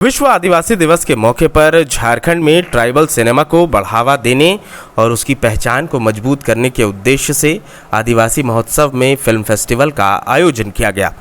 विश्व आदिवासी दिवस के मौके पर झारखंड में ट्राइबल सिनेमा को बढ़ावा देने और उसकी पहचान को मजबूत करने के उद्देश्य से आदिवासी महोत्सव में फिल्म फेस्टिवल का आयोजन किया गया।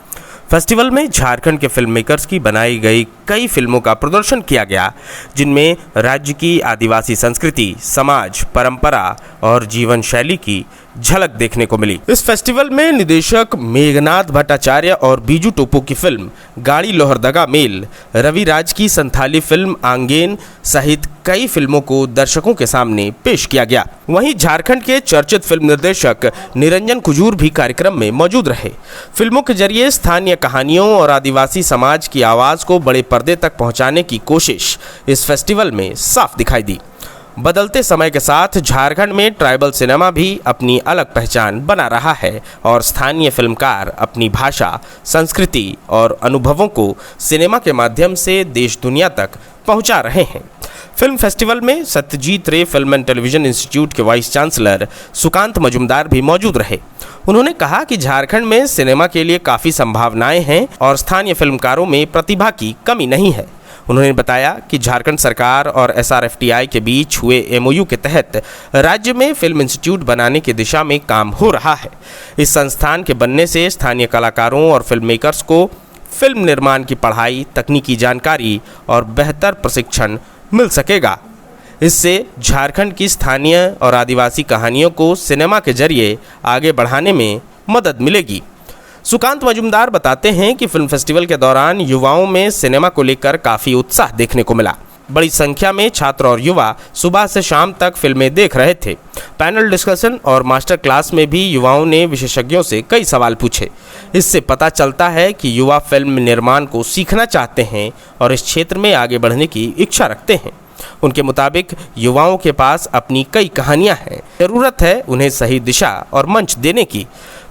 फेस्टिवल में झारखंड के फिल्म मेकर्स की बनाई गई कई फिल्मों का प्रदर्शन किया गया, जिनमें राज्य की आदिवासी संस्कृति, समाज, परंपरा और जीवन शैली की झलक देखने को मिली। इस फेस्टिवल में निदेशक मेघनाथ भट्टाचार्य और बीजू टोपो की फिल्म गाड़ी लोहरदगा मेल, रवि राज की संथाली फिल्म आंगेन सहित कई फिल्मों को दर्शकों के सामने पेश किया गया। वहीं झारखंड के चर्चित फिल्म निर्देशक निरंजन कुजूर भी कार्यक्रम में मौजूद रहे। फिल्मों के जरिए स्थानीय कहानियों और आदिवासी समाज की आवाज़ को बड़े पर्दे तक पहुंचाने की कोशिश इस फेस्टिवल में साफ दिखाई दी। बदलते समय के साथ झारखंड में ट्राइबल सिनेमा भी अपनी अलग पहचान बना रहा है और स्थानीय फिल्मकार अपनी भाषा, संस्कृति और अनुभवों को सिनेमा के माध्यम से देश दुनिया तक पहुंचा रहे हैं। फिल्म फेस्टिवल में सत्यजीत रे फिल्म एंड टेलीविजन इंस्टीट्यूट के वाइस चांसलर सुकांत मजुमदार भी मौजूद रहे। उन्होंने कहा कि झारखंड में सिनेमा के लिए काफ़ी संभावनाएं हैं और स्थानीय फिल्मकारों में प्रतिभा की कमी नहीं है। उन्होंने बताया कि झारखंड सरकार और SRFTI के बीच हुए MOU के तहत राज्य में फिल्म इंस्टीट्यूट बनाने की दिशा में काम हो रहा है। इस संस्थान के बनने से स्थानीय कलाकारों और फिल्म मेकर्स को फिल्म निर्माण की पढ़ाई, तकनीकी जानकारी और बेहतर प्रशिक्षण मिल सकेगा। इससे झारखंड की स्थानीय और आदिवासी कहानियों को सिनेमा के जरिए आगे बढ़ाने में मदद मिलेगी। सुकांत मजुमदार बताते हैं कि फिल्म फेस्टिवल के दौरान युवाओं में सिनेमा को लेकर काफ़ी उत्साह देखने को मिला। बड़ी संख्या में छात्र और युवा सुबह से शाम तक फिल्में देख रहे थे। पैनल डिस्कशन और मास्टर क्लास में भी युवाओं ने विशेषज्ञों से कई सवाल पूछे। इससे पता चलता है कि युवा फिल्म निर्माण को सीखना चाहते हैं और इस क्षेत्र में आगे बढ़ने की इच्छा रखते हैं। उनके मुताबिक युवाओं के पास अपनी कई कहानियां हैं, ज़रूरत है उन्हें सही दिशा और मंच देने की।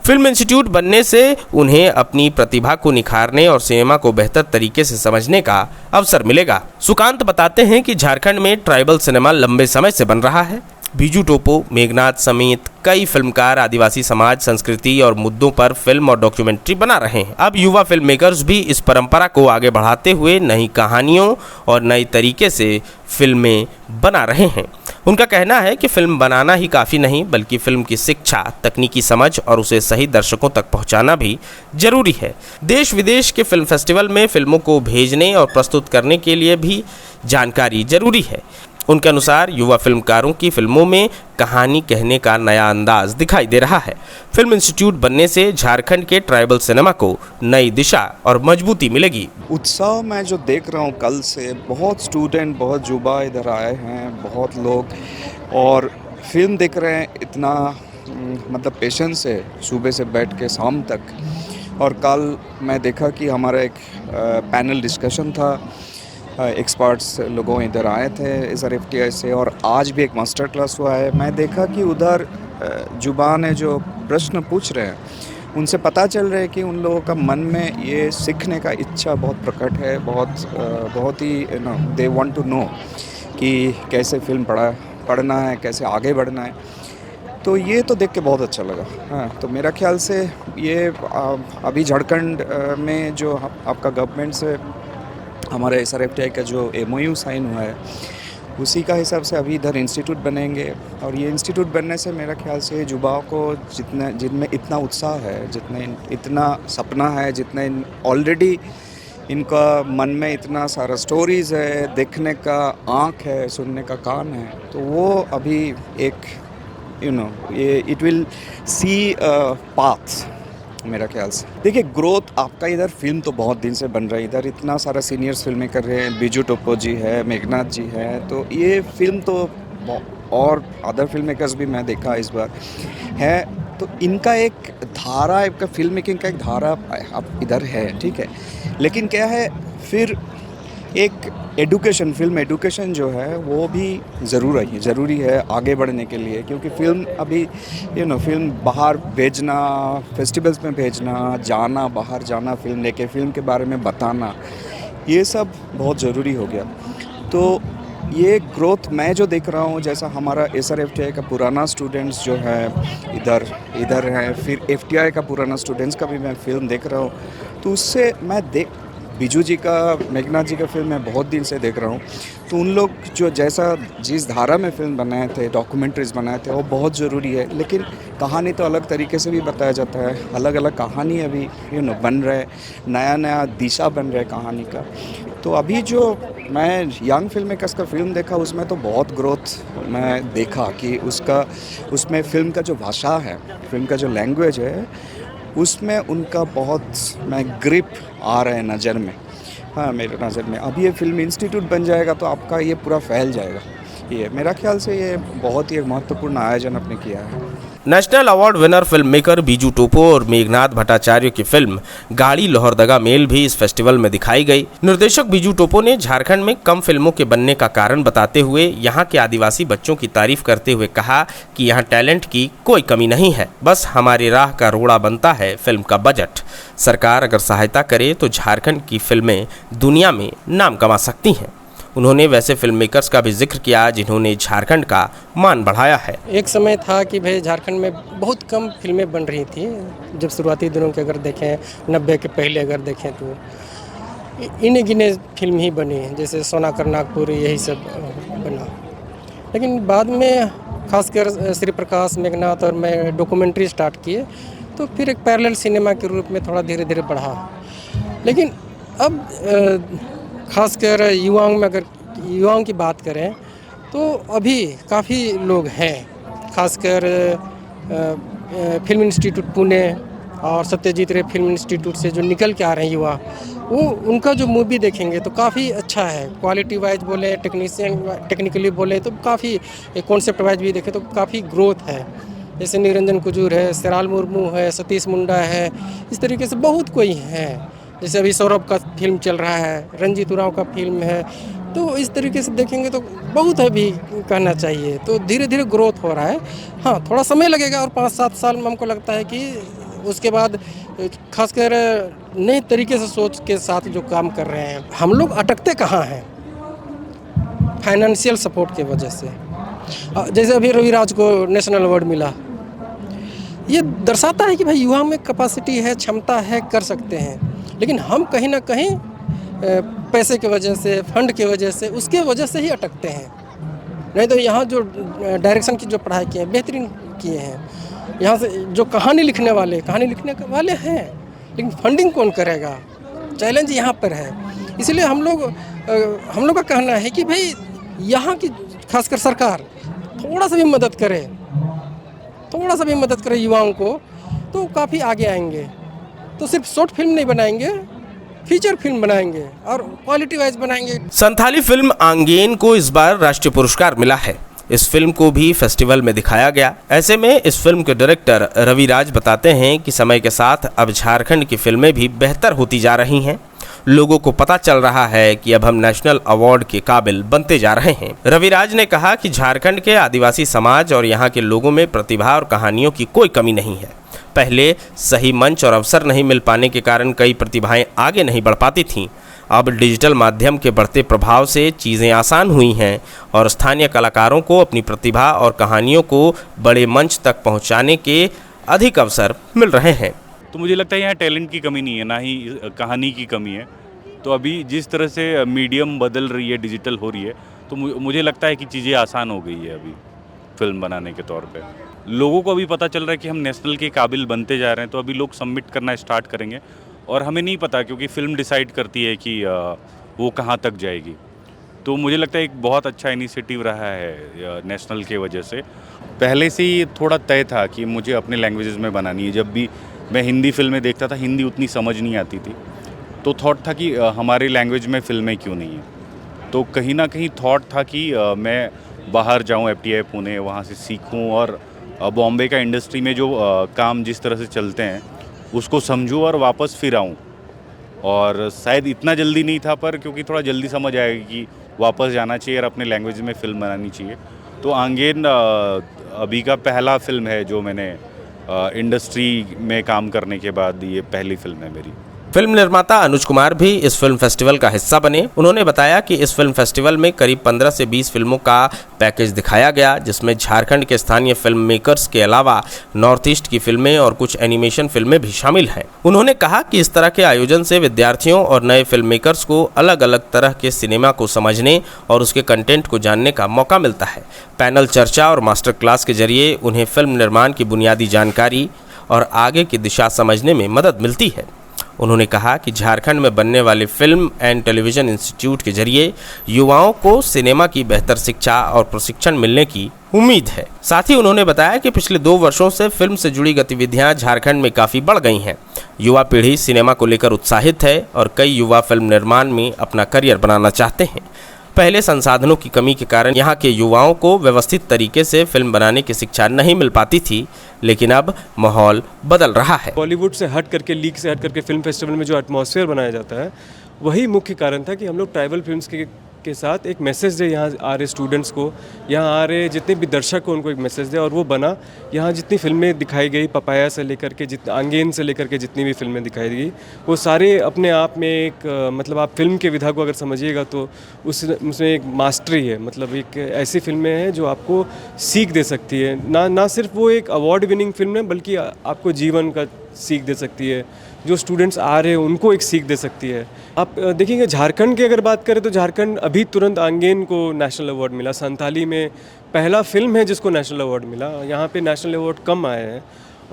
फिल्म इंस्टीट्यूट बनने से उन्हें अपनी प्रतिभा को निखारने और सिनेमा को बेहतर तरीके से समझने का अवसर मिलेगा। सुकांत बताते हैं कि झारखंड में ट्राइबल सिनेमा लंबे समय से बन रहा है। बीजू टोपो, मेघनाथ समेत कई फिल्मकार आदिवासी समाज, संस्कृति और मुद्दों पर फिल्म और डॉक्यूमेंट्री बना रहे हैं। अब युवा फिल्म मेकर्स भी इस परंपरा को आगे बढ़ाते हुए नई कहानियों और नई तरीके से फिल्में बना रहे हैं। उनका कहना है कि फिल्म बनाना ही काफ़ी नहीं, बल्कि फिल्म की शिक्षा, तकनीकी समझ और उसे सही दर्शकों तक पहुंचाना भी जरूरी है। देश विदेश के फिल्म फेस्टिवल में फिल्मों को भेजने और प्रस्तुत करने के लिए भी जानकारी जरूरी है। उनके अनुसार युवा फिल्मकारों की फिल्मों में कहानी कहने का नया अंदाज दिखाई दे रहा है। फिल्म इंस्टीट्यूट बनने से झारखंड के ट्राइबल सिनेमा को नई दिशा और मजबूती मिलेगी। उत्साह मैं जो देख रहा हूँ कल से, बहुत स्टूडेंट, बहुत युवा इधर आए हैं, बहुत लोग, और फिल्म देख रहे हैं इतना मतलब पेशेंस से सुबह से बैठ के शाम तक। और कल मैं देखा कि हमारा एक पैनल डिस्कशन था, एक्सपर्ट्स लोगों इधर आए थे SRFTI से, और आज भी एक मास्टर क्लास हुआ है। मैं देखा कि उधर जुबान है जो प्रश्न पूछ रहे हैं, उनसे पता चल रहा है कि उन लोगों का मन में ये सीखने का इच्छा बहुत प्रकट है, बहुत ही दे वांट टू नो कि कैसे फिल्म पढ़ना है, कैसे आगे बढ़ना है। तो ये तो देख के बहुत अच्छा लगा। हाँ, तो मेरा ख्याल से ये अभी झारखंड में जो आपका गवर्नमेंट से हमारे SRFTI का जो MOU साइन हुआ है, उसी का हिसाब से अभी इधर इंस्टीट्यूट बनेंगे। और ये इंस्टीट्यूट बनने से मेरा ख्याल से युवाओं को जिनमें इतना उत्साह है, इतना सपना है, जितने ऑलरेडी इनका मन में इतना सारा स्टोरीज़ है, देखने का आँख है, सुनने का कान है, तो वो अभी एक ये इट विल सी पाथ मेरा ख्याल से। देखिए, ग्रोथ आपका इधर फिल्म तो बहुत दिन से बन रही है, इधर इतना सारा सीनियर्स फिल्में कर रहे हैं, बीजू टोपो जी है, मेघनाथ जी है, तो ये फिल्म तो, और अदर फिल्म मेकर्स भी मैं देखा इस बार है, तो इनका एक धारा, इनका फिल्म मेकिंग का एक धारा अब इधर है, ठीक है। लेकिन क्या है, फिर एक एडुकेशन, फिल्म एडुकेशन जो है वो भी ज़रूरी है आगे बढ़ने के लिए, क्योंकि फिल्म अभी फिल्म बाहर भेजना, फेस्टिवल्स में भेजना, बाहर जाना, फिल्म लेके फिल्म के बारे में बताना, ये सब बहुत ज़रूरी हो गया। तो ये ग्रोथ मैं जो देख रहा हूँ, जैसा हमारा SRFTI का पुराना स्टूडेंट्स जो है इधर है, फिर FTI का पुराना स्टूडेंट्स का भी मैं फिल्म देख रहा हूँ, तो उससे मैं बिजू जी का, मेघनाथ जी का फिल्म मैं बहुत दिन से देख रहा हूँ। तो उन लोग जो जैसा जिस धारा में फ़िल्म बनाए थे, डॉक्यूमेंट्रीज़ बनाए थे, वो बहुत ज़रूरी है। लेकिन कहानी तो अलग तरीके से भी बताया जाता है। अलग-अलग कहानी अभी बन रहा है, नया-नया दिशा बन रहा है कहानी का। तो अभी जो मैं यंग फ़िल्म मेकर्स का फ़िल्म देखा, उसमें तो बहुत ग्रोथ मैं देखा कि उसमें फ़िल्म का जो भाषा है, फ़िल्म का जो लैंग्वेज है, उसमें उनका बहुत मैं ग्रिप आ रहा है नज़र में। हाँ, मेरे नज़र में अभी ये फ़िल्म इंस्टीट्यूट बन जाएगा तो आपका ये पूरा फैल जाएगा। ये मेरा ख्याल से ये बहुत ही एक महत्वपूर्ण आयोजन आपने किया है। National award winner film maker Biju Toppo और मेघनाथ भट्टाचार्य की फिल्म गाड़ी लोहरदगा मेल भी इस फेस्टिवल में दिखाई गई। निर्देशक बीजू टोपो ने झारखंड में कम फिल्मों के बनने का कारण बताते हुए यहाँ के आदिवासी बच्चों की तारीफ करते हुए कहा कि यहाँ टैलेंट की कोई कमी नहीं है, बस हमारी राह का रोड़ा बनता है फिल्म का बजट। सरकार अगर सहायता करे तो झारखंड की फिल्में दुनिया में नाम कमा सकती हैं। उन्होंने वैसे फिल्म मेकर्स का भी जिक्र किया जिन्होंने झारखंड का मान बढ़ाया है। एक समय था कि भाई झारखंड में बहुत कम फिल्में बन रही थी। जब शुरुआती दिनों के अगर देखें, 90 के पहले अगर देखें तो इन्हीं गिने फिल्म ही बनी, जैसे सोना नागपुर, यही सब बना। लेकिन बाद में खासकर श्री प्रकाश, मेघनाथ और मैं डॉक्यूमेंट्री स्टार्ट किए, तो फिर एक पैरेलल सिनेमा के रूप में थोड़ा धीरे धीरे बढ़ा। लेकिन अब खासकर युवाओं की बात करें तो अभी काफ़ी लोग हैं, खासकर फिल्म इंस्टीट्यूट पुणे और सत्यजीत रे फिल्म इंस्टीट्यूट से जो निकल के आ रहे हैं युवा, वो उनका जो मूवी देखेंगे तो काफ़ी अच्छा है। क्वालिटी वाइज बोले, टेक्निकली बोले तो काफ़ी, कॉन्सेप्ट वाइज भी देखें तो काफ़ी ग्रोथ है। जैसे निरंजन कुजूर है, सेराल मुर्मू है, सतीश मुंडा है, इस तरीके से बहुत कोई है। जैसे अभी सौरभ का फिल्म चल रहा है, रंजीत उरांव का फिल्म है, तो इस तरीके से देखेंगे तो बहुत है भी कहना चाहिए। तो धीरे धीरे ग्रोथ हो रहा है। हाँ, थोड़ा समय लगेगा और 5-7 साल में हमको लगता है कि उसके बाद खासकर नए तरीके से सोच के साथ जो काम कर रहे हैं। हम लोग अटकते कहाँ हैं? फाइनेंशियल सपोर्ट की वजह से। जैसे अभी रविराज को नेशनल अवार्ड मिला, ये दर्शाता है कि भाई युवा में कैपेसिटी है, क्षमता है, कर सकते हैं। लेकिन हम कहीं ना कहीं पैसे की वजह से, फंड की वजह से, उसके वजह से ही अटकते हैं। नहीं तो यहाँ जो डायरेक्शन की जो पढ़ाई की है, बेहतरीन किए हैं। यहाँ से जो कहानी लिखने वाले हैं, लेकिन फंडिंग कौन करेगा? चैलेंज यहाँ पर है। इसलिए हम लोग का कहना है कि भाई यहाँ की खासकर सरकार थोड़ा सा भी मदद करे युवाओं को, तो काफ़ी आगे आएंगे। तो सिर्फ शॉर्ट फिल्म नहीं बनाएंगे, फीचर फिल्म बनाएंगे और क्वालिटी वाइज बनाएंगे। संथाली फिल्म आंगेन को इस बार राष्ट्रीय पुरस्कार मिला है। इस फिल्म को भी फेस्टिवल में दिखाया गया। ऐसे में इस फिल्म के डायरेक्टर रविराज बताते हैं कि समय के साथ अब झारखंड की फिल्में भी बेहतर होती जा रही हैं। लोगों को पता चल रहा है कि अब हम नेशनल अवार्ड के काबिल बनते जा रहे हैं। रविराज ने कहा कि झारखंड के आदिवासी समाज और यहाँ के लोगों में प्रतिभा और कहानियों की कोई कमी नहीं है। पहले सही मंच और अवसर नहीं मिल पाने के कारण कई प्रतिभाएं आगे नहीं बढ़ पाती थीं। अब डिजिटल माध्यम के बढ़ते प्रभाव से चीज़ें आसान हुई हैं और स्थानीय कलाकारों को अपनी प्रतिभा और कहानियों को बड़े मंच तक पहुंचाने के अधिक अवसर मिल रहे हैं। तो मुझे लगता है यहाँ टैलेंट की कमी नहीं है, ना ही कहानी की कमी है। तो अभी जिस तरह से मीडियम बदल रही है, डिजिटल हो रही है, तो मुझे लगता है कि चीज़ें आसान हो गई है अभी फिल्म बनाने के तौर पे। लोगों को अभी पता चल रहा है कि हम नेशनल के काबिल बनते जा रहे हैं, तो अभी लोग सबमिट करना स्टार्ट करेंगे और हमें नहीं पता, क्योंकि फ़िल्म डिसाइड करती है कि वो कहाँ तक जाएगी। तो मुझे लगता है एक बहुत अच्छा इनिशिएटिव रहा है नेशनल के वजह से। पहले से ही थोड़ा तय था कि मुझे अपने लैंग्वेजेस में बनानी है। जब भी मैं हिंदी फिल्में देखता था, हिंदी उतनी समझ नहीं आती थी, तो थॉट था कि हमारी लैंग्वेज में फ़िल्में क्यों नहीं हैं। तो कहीं ना कहीं थॉट था कि मैं बाहर जाऊं, FTI पुणे, वहाँ से सीखूं और बॉम्बे का इंडस्ट्री में जो काम जिस तरह से चलते हैं उसको समझूं और वापस फिर आऊं। और शायद इतना जल्दी नहीं था, पर क्योंकि थोड़ा जल्दी समझ आएगा कि वापस जाना चाहिए और अपने लैंग्वेज में फ़िल्म बनानी चाहिए। तो आंगेन अभी का पहला फिल्म है जो मैंने इंडस्ट्री में काम करने के बाद, ये पहली फिल्म है मेरी। फिल्म निर्माता अनुज कुमार भी इस फिल्म फेस्टिवल का हिस्सा बने। उन्होंने बताया कि इस फिल्म फेस्टिवल में करीब 15 से 20 फिल्मों का पैकेज दिखाया गया, जिसमें झारखंड के स्थानीय फिल्म मेकर्स के अलावा नॉर्थ ईस्ट की फिल्में और कुछ एनिमेशन फिल्में भी शामिल हैं। उन्होंने कहा कि इस तरह के आयोजन से विद्यार्थियों और नए फिल्म मेकर्स को अलग अलग तरह के सिनेमा को समझने और उसके कंटेंट को जानने का मौका मिलता है। पैनल चर्चा और मास्टर क्लास के जरिए उन्हें फिल्म निर्माण की बुनियादी जानकारी और आगे की दिशा समझने में मदद मिलती है। उन्होंने कहा कि झारखंड में बनने वाले फिल्म एंड टेलीविज़न इंस्टीट्यूट के जरिए युवाओं को सिनेमा की बेहतर शिक्षा और प्रशिक्षण मिलने की उम्मीद है। साथ ही उन्होंने बताया कि पिछले 2 वर्षों से फिल्म से जुड़ी गतिविधियां झारखंड में काफ़ी बढ़ गई हैं। युवा पीढ़ी सिनेमा को लेकर उत्साहित है और कई युवा फिल्म निर्माण में अपना करियर बनाना चाहते हैं। पहले संसाधनों की कमी के कारण यहाँ के युवाओं को व्यवस्थित तरीके से फिल्म बनाने की शिक्षा नहीं मिल पाती थी, लेकिन अब माहौल बदल रहा है। बॉलीवुड से हट करके, लीग से हट करके फिल्म फेस्टिवल में जो एटमॉस्फेयर बनाया जाता है, वही मुख्य कारण था कि हम लोग ट्राइबल फिल्म्स के साथ एक मैसेज दे यहाँ आ रहे स्टूडेंट्स को, यहाँ आ रहे जितने भी दर्शक को उनको एक मैसेज दे। और वो बना, यहाँ जितनी फिल्में दिखाई गई, पपाया से लेकर के जितने आंगेन से लेकर के जितनी भी फिल्में दिखाई गई, वो सारे अपने आप में एक मतलब आप फिल्म के विधा को अगर समझिएगा तो उसमें एक मास्टरी है। मतलब एक ऐसी फिल्में हैं जो आपको सीख दे सकती है। ना सिर्फ वो एक अवार्ड विनिंग फिल्म है, बल्कि आपको जीवन का सीख दे सकती है। जो स्टूडेंट्स आ रहे हैं उनको एक सीख दे सकती है। आप देखेंगे झारखंड की अगर बात करें तो झारखंड अभी तुरंत आंगेन को नेशनल अवार्ड मिला। संताली में पहला फिल्म है जिसको नेशनल अवार्ड मिला। यहाँ पे नेशनल अवार्ड कम आए हैं,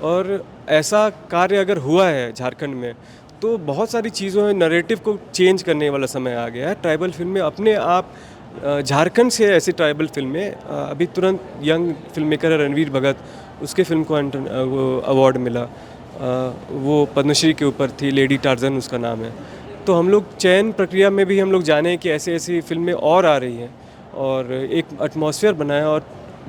और ऐसा कार्य अगर हुआ है झारखंड में तो बहुत सारी चीज़ों में नरेटिव को चेंज करने वाला समय आ गया है। ट्राइबल फिल्में अपने आप, झारखंड से ऐसी ट्राइबल फिल्में अभी तुरंत यंग फिल्म मेकर है रणवीर भगत, उसके फिल्म को वो अवार्ड मिला। वो पद्मश्री के ऊपर थी, लेडी टार्जन उसका नाम है। तो हम लोग चयन प्रक्रिया में भी हम लोग जाने कि ऐसी ऐसी फिल्में और आ रही हैं और एक एटमॉस्फेयर बनाया। और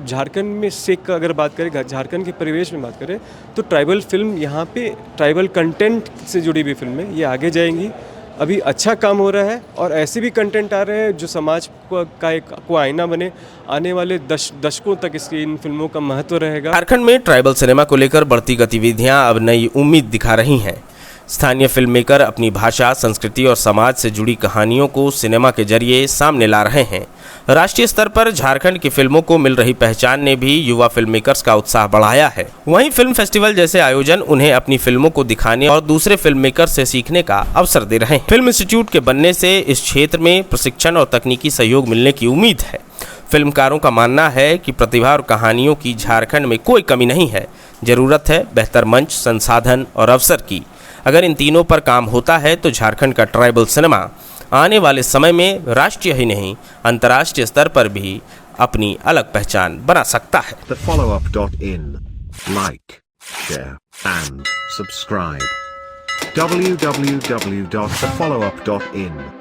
झारखंड में से अगर बात करें, झारखंड के परिवेश में बात करें तो ट्राइबल फिल्म यहाँ पे ट्राइबल कंटेंट से जुड़ी हुई फिल्में ये आगे जाएंगी। अभी अच्छा काम हो रहा है और ऐसे भी कंटेंट आ रहे हैं जो समाज को आईना बने। आने वाले दशकों तक इसकी इन फिल्मों का महत्व रहेगा। झारखंड में ट्राइबल सिनेमा को लेकर बढ़ती गतिविधियां अब नई उम्मीद दिखा रही हैं। स्थानीय फिल्म मेकर अपनी भाषा, संस्कृति और समाज से जुड़ी कहानियों को सिनेमा के जरिए सामने ला रहे हैं। राष्ट्रीय स्तर पर झारखंड की फिल्मों को मिल रही पहचान ने भी युवा फिल्म मेकर्स का उत्साह बढ़ाया है। वहीं फिल्म फेस्टिवल जैसे आयोजन उन्हें अपनी फिल्मों को दिखाने और दूसरे फिल्म मेकर से सीखने का अवसर दे रहे हैं। फिल्म इंस्टीट्यूट के बनने से इस क्षेत्र में प्रशिक्षण और तकनीकी सहयोग मिलने की उम्मीद है। फिल्मकारों का मानना है कि प्रतिभा और कहानियों की झारखंड में कोई कमी नहीं है। जरूरत है बेहतर मंच, संसाधन और अवसर की। अगर इन तीनों पर काम होता है तो झारखंड का ट्राइबल सिनेमा आने वाले समय में राष्ट्रीय ही नहीं अंतर्राष्ट्रीय स्तर पर भी अपनी अलग पहचान बना सकता है। TheFollowUp.in Like, share and subscribe. www.thefollowup.in